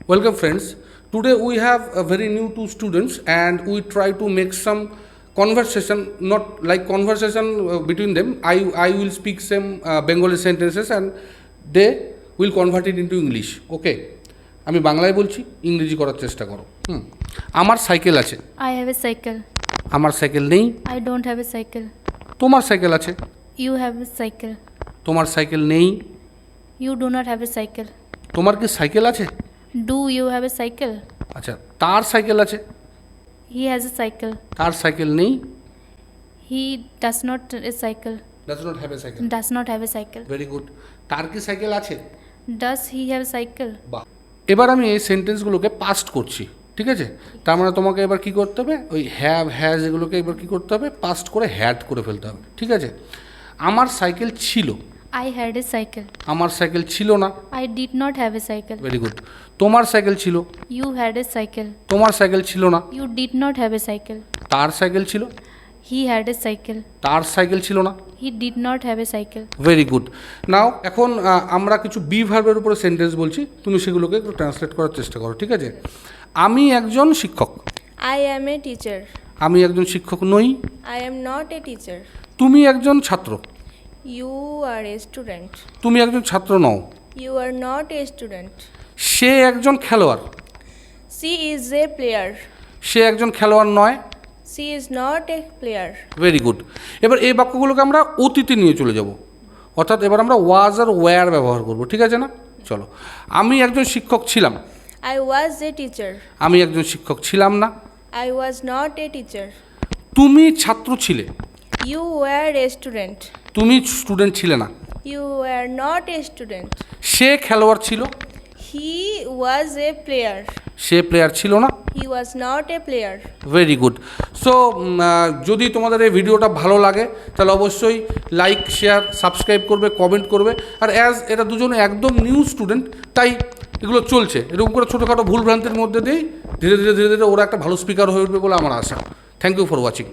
Welcome friends. Today we have a very new two students and we try to make some conversation, not like conversation between them. I will speak some Bengali sentences and they will convert it into English. Okay. আমি বাংলায় বলছি, ইংরেজি করার চেষ্টা করো। আমার cycle আছে। I have a cycle. আমার সাইকেল নেই। I don't have a cycle. তোমার সাইকেল আছে। You have a cycle. তোমার সাইকেল নেই। You do not have a cycle. তোমার কি সাইকেল আছে? Do you have a cycle? আচ্ছা, তার সাইকেল আছে। He has a cycle. তার সাইকেল নেই। He does not a cycle. Does not have a cycle. Does not have a cycle. Very good. তার কি সাইকেল আছে? Does he have a cycle? বাহ। এবার আমি এই সেন্টেন্সগুলোকে পাস্ট করছি, ঠিক আছে? তার মানে তোমাকে এবার কি করতে হবে, ওই হ্যাভ হ্যাজ এগুলোকে এবার কি করতে হবে, পাস্ট করে হ্যাড করে ফেলতে হবে, ঠিক আছে? আমার সাইকেল ছিল। I had a cycle. আমার সাইকেল ছিল না। I did not have a cycle. Very good. তোমার সাইকেল ছিল। You had a cycle. তোমার সাইকেল ছিল না। You did not have a cycle. তার সাইকেল ছিল। He had a cycle. তার সাইকেল ছিল না। He did not have a cycle. Very good. Now এখন আমরা কিছু বি ভার্বের উপরে সেন্টেন্স বলছি, তুমি সেগুলোকে একটু ট্রান্সলেট করার চেষ্টা করো, ঠিক আছে? আমি একজন শিক্ষক। I am a teacher. আমি একজন শিক্ষক নই। I am not a teacher. তুমি একজন ছাত্র। You are a student. তুমি একজন ছাত্র নও। You are not a student. সে একজন খেলোয়াড়। She is a player. সে একজন খেলোয়াড় নয়। She is not a player. Very good. এবার এই বাক্যগুলোকে আমরা অতীতে নিয়ে চলে যাব, অর্থাৎ এবার আমরা ওয়াজ আর ওয়্যার ব্যবহার করব, ঠিক আছে না? চলো। আমি একজন শিক্ষক ছিলাম। I was a teacher. আমি একজন শিক্ষক ছিলাম না। I was not a teacher. তুমি ছাত্র ছিলে। You were a student. তুমি স্টুডেন্ট ছিলে না। You were not a student. সে খেলোয়াড় ছিল। He was a player. Say player ছিল না। He was not a player. Very good. So যদি তোমাদের এই ভিডিওটা ভালো লাগে তাহলে অবশ্যই লাইক শেয়ার সাবস্ক্রাইব করবে, কমেন্ট করবে। আর অ্যাজ এরা দুজনে একদম নিউ স্টুডেন্ট, তাই এগুলো চলছে, এরকম করে ছোটোখাটো ভুলভ্রান্তির মধ্যে দিয়েই ধীরে ধীরে ওরা একটা ভালো স্পিকার হয়ে উঠবে বলে আমার আশা। Thank you for watching.